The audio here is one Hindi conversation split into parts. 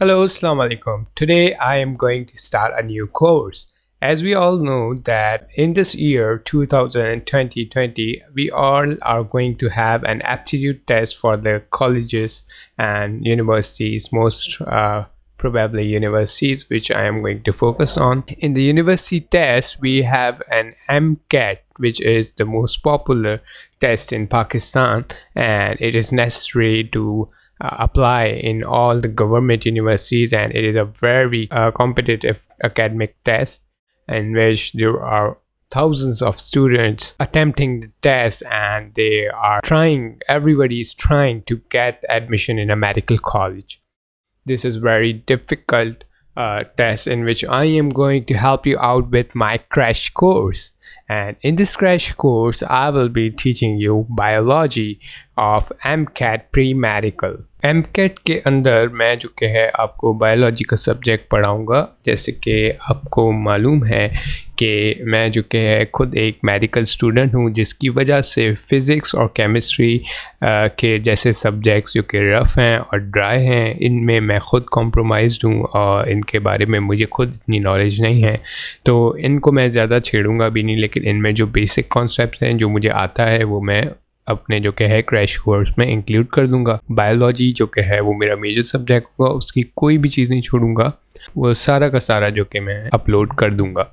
Hello, Assalamu alaikum. Today I am going to start a new course. As we all know that in this year 2020, we all are going to have an aptitude test for the colleges and universities, most probably universities, which I am going to focus on. In the university test, we have an MCAT, which is the most popular test in Pakistan, and it is necessary to apply in all the government universities, and it is a very competitive academic test in which there are thousands of students attempting the test, and everybody is trying to get admission in a medical college. This is very difficult test in which I am going to help you out with my crash course. And in this crash course, I will be teaching you biology of MCAT pre-medical. MCAT के अंदर मैं जो कि है आपको बायोलॉजी का सब्जेक्ट पढ़ाऊँगा। जैसे कि आपको मालूम है कि मैं जो कि है खुद एक मेडिकल स्टूडेंट हूँ, जिसकी वजह से फ़िज़िक्स और केमिस्ट्री के जैसे सब्जेक्ट्स जो कि रफ़ हैं और ड्राई हैं, इनमें मैं ख़ुद कॉम्प्रोमाइज़्ड हूँ और इनके बारे में मुझे खुद इतनी नॉलेज नहीं है, तो इनको मैं ज़्यादा छेड़ूँगा भी नहीं। लेकिन इनमें जो बेसिक कॉन्सेप्ट हैं जो मुझे आता है वो मैं अपने जो कि है क्रैश कोर्स में इंक्लूड कर दूंगा। बायोलॉजी जो कि है वो मेरा मेजर सब्जेक्ट होगा, उसकी कोई भी चीज़ नहीं छोड़ूंगा, वो सारा का सारा जो कि मैं अपलोड कर दूंगा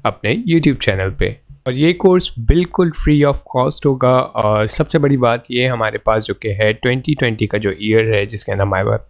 अपने यूट्यूब चैनल पे। और ये कोर्स बिल्कुल फ्री ऑफ कॉस्ट होगा। और सबसे बड़ी बात ये, हमारे पास जो कि है 2020 का जो ईयर है, जिसके अंदर हमारे पास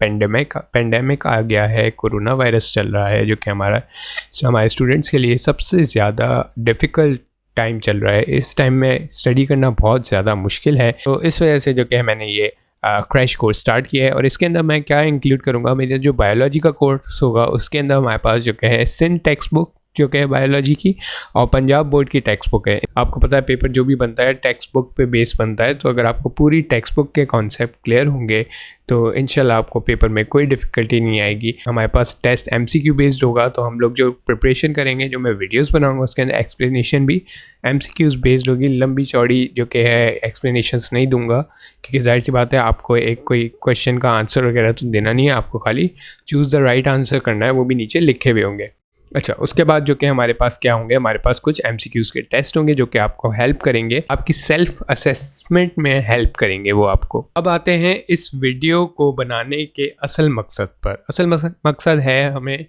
पेंडेमिक आ गया है, कोरोना वायरस चल रहा है, जो कि हमारे स्टूडेंट्स के लिए सबसे ज़्यादा डिफ़िकल्ट टाइम चल रहा है। इस टाइम में स्टडी करना बहुत ज़्यादा मुश्किल है, तो इस वजह से जो कि मैंने ये क्रैश कोर्स स्टार्ट किया है। और इसके अंदर मैं क्या इंक्लूड करूँगा, मेरे जो बायोलॉजी का कोर्स होगा उसके अंदर हमारे पास जो कि है सिंध टेक्स्ट बुक जो कि है बायोलॉजी की, और पंजाब बोर्ड की टेक्स्ट बुक है। आपको पता है पेपर जो भी बनता है टेक्स्ट बुक पे बेस बनता है, तो अगर आपको पूरी टेक्स्ट बुक के कॉन्सेप्ट क्लियर होंगे तो इंशाल्लाह आपको पेपर में कोई डिफ़िकल्टी नहीं आएगी। हमारे पास टेस्ट MCQ बेस्ड होगा, तो हम लोग जो प्रिपरेशन करेंगे, जो मैं वीडियोस बनाऊंगा उसके अंदर एक्सप्लेनेशन भी MCQs बेस्ड होगी। लंबी चौड़ी जो कि है एक्सप्लेनेशंस नहीं दूंगा, क्योंकि जाहिर सी बात है आपको एक कोई क्वेश्चन का आंसर वगैरह तो देना नहीं है, आपको खाली चूज़ द राइट आंसर करना है, वो भी नीचे लिखे हुए होंगे। अच्छा, उसके बाद जो कि हमारे पास क्या होंगे, हमारे पास कुछ MCQs के टेस्ट होंगे जो कि आपको हेल्प करेंगे, आपकी सेल्फ असेसमेंट में हेल्प करेंगे वो आपको। अब आते हैं इस वीडियो को बनाने के असल मकसद पर। असल मकसद है हमें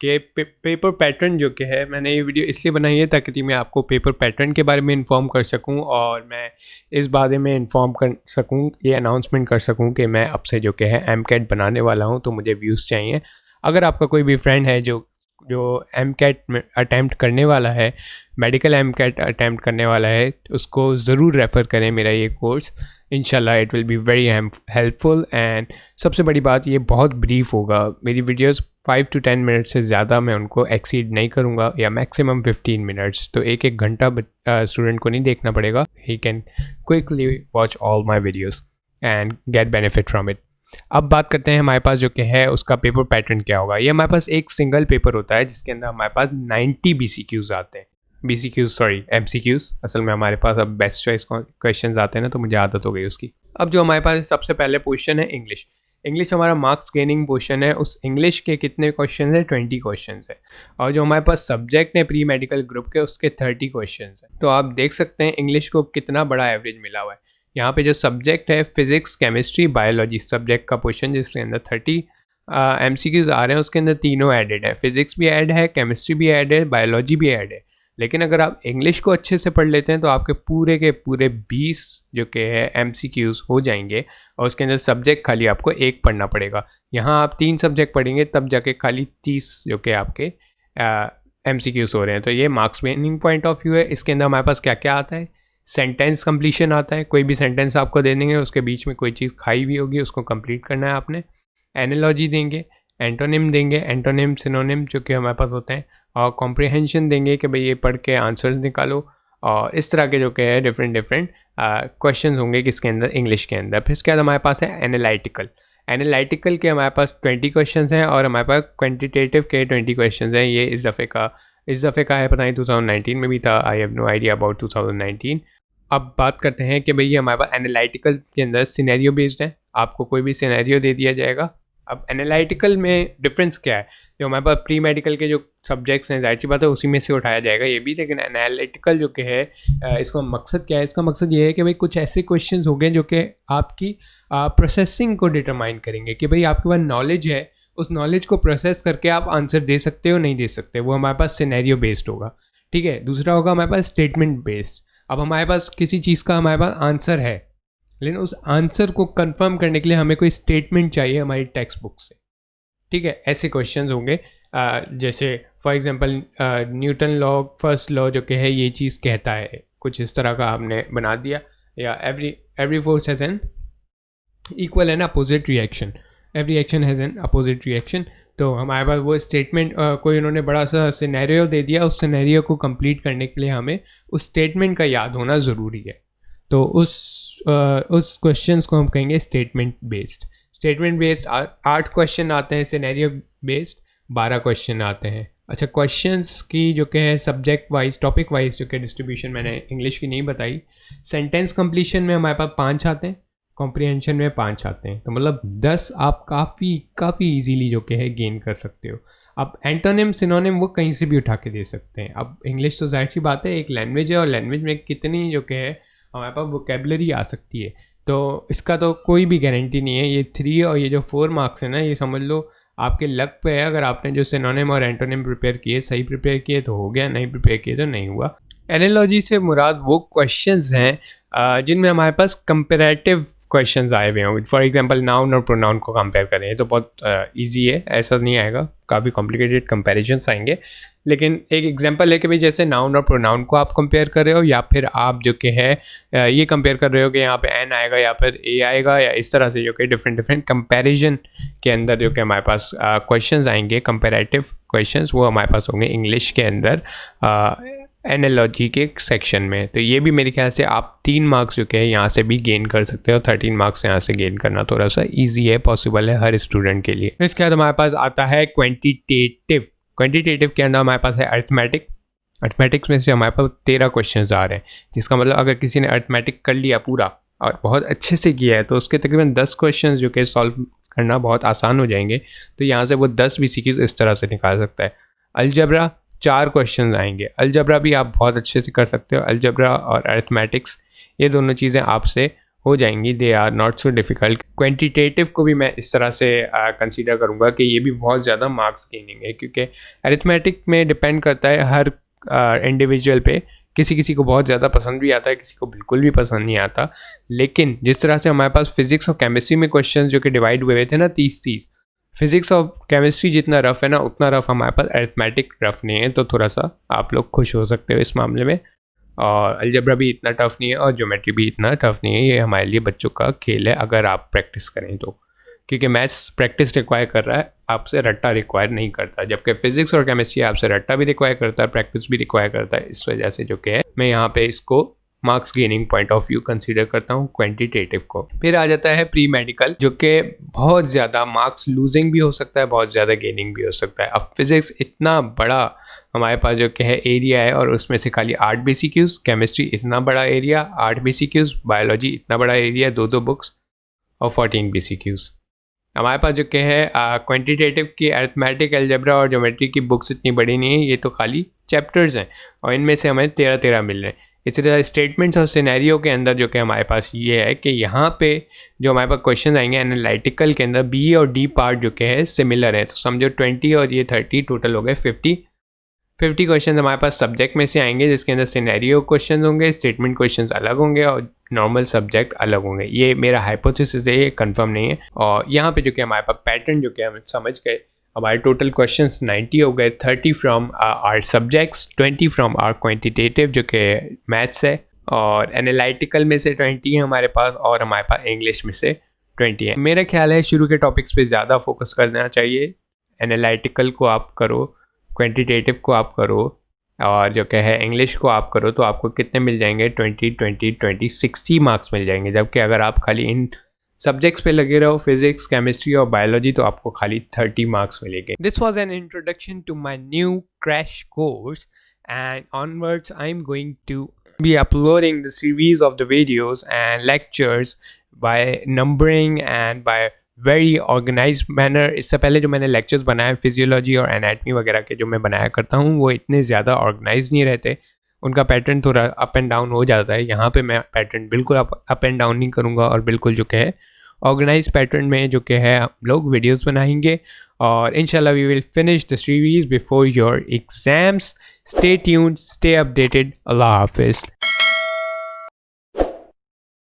कि पेपर पैटर्न जो कि है, मैंने ये वीडियो इसलिए बनाई है ताकि मैं आपको पेपर पैटर्न के बारे में इन्फॉर्म कर सकूं, और मैं इस बारे में इन्फॉर्म कर सकूं, ये अनाउंसमेंट कर सकूं कि मैं अब से जो कि है MCAT बनाने वाला हूं, तो मुझे व्यूज़ चाहिए। अगर आपका कोई भी फ्रेंड है जो MCAT में अटैम्प्ट करने वाला है, मेडिकल MCAT अटैम्प्ट करने वाला है, तो उसको ज़रूर रेफ़र करें मेरा ये कोर्स। इंशाल्लाह it will be very helpful. And सबसे बड़ी बात, ये बहुत ब्रीफ होगा। मेरी वीडियोस 5 to 10 मिनट से ज़्यादा मैं उनको एक्सीड नहीं करूँगा, या मैक्सिमम 15 मिनट्स, तो एक घंटा स्टूडेंट को नहीं देखना पड़ेगा। He can quickly watch all my videos and get benefit from it. अब बात करते हैं हमारे पास जो कि है उसका पेपर पैटर्न क्या होगा। ये हमारे पास एक सिंगल पेपर होता है जिसके अंदर हमारे पास 90 BCQs आते हैं। MCQs असल में हमारे पास अब बेस्ट चॉइस क्वेश्चंस आते हैं ना, तो मुझे आदत हो गई उसकी। अब जो हमारे पास सबसे पहले पोर्शन है इंग्लिश हमारा मार्क्स गेनिंग पोर्शन है। उस इंग्लिश के कितने क्वेश्चन है? 20 क्वेश्चन है। और जो हमारे पास सब्जेक्ट है प्री मेडिकल ग्रुप के, उसके 30 क्वेश्चन है। तो आप देख सकते हैं इंग्लिश को कितना बड़ा एवरेज मिला हुआ है। यहाँ पे जो सब्जेक्ट है फिज़िक्स, केमिस्ट्री, बायोलॉजी सब्जेक्ट का पोर्शन, जिसके अंदर 30 MCQs आ रहे हैं, उसके अंदर तीनों एडेड है। फिज़िक्स भी ऐड है, केमिस्ट्री भी ऐड है, बायोलॉजी भी ऐड है। लेकिन अगर आप इंग्लिश को अच्छे से पढ़ लेते हैं तो आपके पूरे के पूरे 20 जो कि है MCQs हो जाएंगे, और उसके अंदर सब्जेक्ट खाली आपको एक पढ़ना पड़ेगा। यहाँ आप 3 सब्जेक्ट पढ़ेंगे तब जाके खाली 30 जो कि आपके MCQs हो रहे हैं। तो ये marks gaining point of view है। इसके अंदर हमारे पास क्या क्या आता है? सेंटेंस कंप्लीशन आता है। कोई भी सेंटेंस आपको दे देंगे, उसके बीच में कोई चीज़ खाई हुई होगी, उसको कंप्लीट करना है आपने। एनालॉजी देंगे, एंटोनिम देंगे, एंटोनिम सिनोनिम जो कि हमारे पास होते हैं, और कॉम्प्रिहेंशन देंगे कि भाई ये पढ़ के आंसर्स निकालो। और इस तरह के जो कि है डिफरेंट क्वेश्चन होंगे किसके अंदर, इंग्लिश के अंदर। फिर इसके बाद हमारे पास है एनालिटिकल के हमारे पास 20 क्वेश्चन हैं, और हमारे पास क्वान्टिटेटिव के 20 क्वेश्चन हैं। ये इस दफ़े का है, पता नहीं 2019 में भी था, I have no idea about 2019। अब बात करते हैं कि भाई हमारे पास एनालिटिकल के अंदर सिनेरियो बेस्ड है। आपको कोई भी सिनेरियो दे दिया जाएगा, अब एनालिटिकल में डिफरेंस क्या है, जो हमारे पास प्री मेडिकल के जो सब्जेक्ट्स हैं जाहिर सी बात है उसी में से उठाया जाएगा ये भी, लेकिन एनालिटिकल जो कि है इसका मकसद क्या है, इसका मकसद ये है कि भाई कुछ ऐसे क्वेश्चंस हो गए जो कि आपकी प्रोसेसिंग को डिटरमाइन करेंगे कि भाई आपके पास नॉलेज है, उस नॉलेज को प्रोसेस करके आप आंसर दे सकते हो नहीं दे सकते, वो हमारे पास सिनेरियो बेस्ड होगा। ठीक है, दूसरा होगा हमारे पास स्टेटमेंट बेस्ड। अब हमारे पास किसी चीज़ का हमारे पास आंसर है, लेकिन उस आंसर को कंफर्म करने के लिए हमें कोई स्टेटमेंट चाहिए हमारी टेक्स्ट बुक से। ठीक है, ऐसे क्वेश्चंस होंगे जैसे for example Newton law, first law जो कि है ये चीज़ कहता है, कुछ इस तरह का आपने बना दिया, या every force has an equal and opposite reaction, every action has an opposite reaction. तो हमारे पास वो स्टेटमेंट कोई उन्होंने बड़ा सा सिनेरियो दे दिया, उस सिनेरियो को कंप्लीट करने के लिए हमें उस स्टेटमेंट का याद होना ज़रूरी है। तो उस क्वेश्चंस को हम कहेंगे statement based. Statement based 8 question आते हैं, सिनेरियो बेस्ड 12 क्वेश्चन आते हैं। अच्छा, क्वेश्चंस की जो कि है सब्जेक्ट वाइज, टॉपिक वाइज जो कि डिस्ट्रीब्यूशन मैंने इंग्लिश की नहीं बताई। सेंटेंस कंप्लीशन में हमारे पास 5 आते हैं, कॉम्प्रिहेंशन में 5 आते हैं, तो मतलब 10 आप काफ़ी इजीली जो कि है गेन कर सकते हो। अब एंटोनिम सिनोनिम वो कहीं से भी उठा के दे सकते हैं। अब इंग्लिश तो जाहिर सी बात है एक लैंग्वेज है, और लैंग्वेज में कितनी जो कि है हमारे पास वोकेबलरी आ सकती है, तो इसका तो कोई भी गारंटी नहीं है। ये 3 और ये जो 4 मार्क्स है ना, ये समझ लो आपके लक पे है। अगर आपने जो सिनोनिम और एंटोनिम प्रिपेयर किए, सही प्रिपेयर किए तो हो गया, नहीं प्रिपेयर किए तो नहीं हुआ। एनालॉजी से मुराद वो क्वेश्चंस हैं जिनमें हमारे पास कंपेरेटिव क्वेश्चंस आए हुए होंगे। फॉर एग्जांपल नाउन और प्रोनाउन को कंपेयर करें तो बहुत इजी है, ऐसा नहीं आएगा, काफ़ी कॉम्प्लिकेटेड कंपैरिजंस आएंगे। लेकिन एक एग्जांपल है कि भाई जैसे नाउन और प्रोनाउन को आप कंपेयर कर रहे हो, या फिर आप जो कि है ये कंपेयर कर रहे हो कि यहाँ पे एन आएगा या फिर ए आएगा, या इस तरह से जो कि डिफरेंट कंपैरिजन के अंदर जो कि हमारे पास क्वेश्चंस आएंगे, कंपैरेटिव क्वेश्चंस, वो हमारे पास होंगे इंग्लिश के अंदर एनालॉजी के सेक्शन में। तो ये भी मेरे ख्याल से आप 3 मार्क्स जो कि है यहाँ से भी गेन कर सकते हो। 13 मार्क्स यहाँ से गेन करना थोड़ा सा ईजी है, पॉसिबल है हर स्टूडेंट के लिए। इसके बाद हमारे पास आता है क्वांटिटेटिव। क्वांटिटेटिव के अंदर हमारे पास है अर्थमेटिक। अर्थमेटिक्स में से हमारे पास 13 क्वेश्चन आ रहे हैं, जिसका मतलब अगर किसी ने अर्थमेटिक कर लिया पूरा और बहुत अच्छे से किया है तो उसके तकरीबन 10 क्वेश्चन जो कि सॉल्व करना बहुत आसान हो जाएंगे। तो यहाँ से वो 10 BCQs इस तरह से निकाल सकता है। अलजबरा 4 क्वेश्चन आएंगे, अलजबरा भी आप बहुत अच्छे से कर सकते हो। अलजबरा और अर्थमेटिक्स ये दोनों चीज़ें आपसे हो जाएंगी, they are not so difficult. Quantitative को भी मैं इस तरह से कंसीडर करूँगा कि ये भी बहुत ज़्यादा मार्क्स गेनिंग है, क्योंकि अरिथमेटिक में डिपेंड करता है हर इंडिविजुअल पे। किसी को बहुत ज़्यादा पसंद भी आता है, किसी को बिल्कुल भी पसंद नहीं आता। लेकिन जिस तरह से हमारे पास फिजिक्स और केमिस्ट्री में क्वेश्चन जो कि डिवाइड हुए थे ना 30-30, फिजिक्स और केमिस्ट्री जितना रफ है ना उतना रफ हमारे पास अरिथमेटिक रफ नहीं है। तो थोड़ा सा आप लोग खुश हो सकते हो इस मामले में। और अलजबरा भी इतना टफ नहीं है और ज्योमेट्री भी इतना टफ नहीं है। ये हमारे लिए बच्चों का खेल है अगर आप प्रैक्टिस करें तो, क्योंकि मैथ्स प्रैक्टिस रिक्वायर कर रहा है, आपसे रट्टा रिक्वायर नहीं करता। जबकि फिजिक्स और केमिस्ट्री आपसे रट्टा भी रिक्वायर करता है, प्रैक्टिस भी रिक्वायर करता है। इस वजह से जो कि है मैं यहाँ पे इसको marks gaining point of view consider करता हूँ क्वांटिटेटिव को। फिर आ जाता है प्री मेडिकल, जो कि बहुत ज़्यादा मार्क्स लूजिंग भी हो सकता है, बहुत ज़्यादा गेनिंग भी हो सकता है। अब फिजिक्स इतना बड़ा हमारे पास जो कि है एरिया है और उसमें से खाली 8 BCQs, केमिस्ट्री इतना बड़ा एरिया 8 BCQs, बायोलॉजी इतना बड़ा एरिया 2 बुक्स और 14 BCQs। हमारे पास जो कि है क्वांटिटेटिव की अरिथमेटिक, अलजेब्रा और ज्योमेट्री की बुक्स इतनी बड़ी नहीं है, ये तो खाली चैप्टर्स हैं और इनमें से हमें 13 मिल रहे हैं। इसी तरह स्टेटमेंट्स और सिनेरियो के अंदर जो कि हमारे पास ये है कि यहाँ पे जो हमारे पास क्वेश्चन आएंगे एनालिटिकल के अंदर बी और डी पार्ट जो कि है सिमिलर है। तो समझो 20 और ये 30 टोटल हो गए 50 क्वेश्चन हमारे पास सब्जेक्ट में से आएंगे, जिसके अंदर सिनेरियो क्वेश्चन होंगे, स्टेटमेंट क्वेश्चन अलग होंगे और नॉर्मल सब्जेक्ट अलग होंगे। ये मेरा हाइपोथेसिस है, ये कंफर्म नहीं है। और यहाँ पे जो कि हमारे पास पैटर्न जो कि हम समझ गए, हमारे टोटल क्वेश्चंस 90 हो गए। 30 from our subjects, 20 from our quantitative जो कि मैथ्स है, और एनालिटिकल में से 20 है हमारे पास, और हमारे पास इंग्लिश में से 20 है। मेरा ख्याल है शुरू के टॉपिक्स पे ज़्यादा फोकस करना चाहिए। एनालिटिकल को आप करो, क्वांटिटेटिव को आप करो, और जो क्या है इंग्लिश को आप करो, तो आपको कितने मिल जाएंगे 20 60 मार्क्स मिल जाएंगे। जबकि अगर आप खाली इन सब्जेक्ट्स पे लगे रहो, फिजिक्स, केमिस्ट्री और बायोलॉजी, तो आपको खाली 30 मार्क्स मिलेंगे। This was an introduction to my new crash course, and onwards I'm going to be uploading the series of the videos and lectures by numbering and by very organise manner. इससे पहले जो मैंने लेक्चर्स बनाए फिजियोलॉजी और एनाटमी वगैरह के जो मैं बनाया करता हूँ वो इतने ज़्यादा ऑर्गेनाइज नहीं रहते, उनका पैटर्न थोड़ा अप एंड डाउन हो जाता है। यहाँ पे मैं पैटर्न बिल्कुल अप एंड डाउन नहीं करूँगा और बिल्कुल जो कि है ऑर्गेनाइज पैटर्न में जो कि है हम लोग वीडियोस बनाएंगे और इंशाल्लाह we will finish the series before your exams. Stay tuned, stay updated. अल्लाह हाफिज़।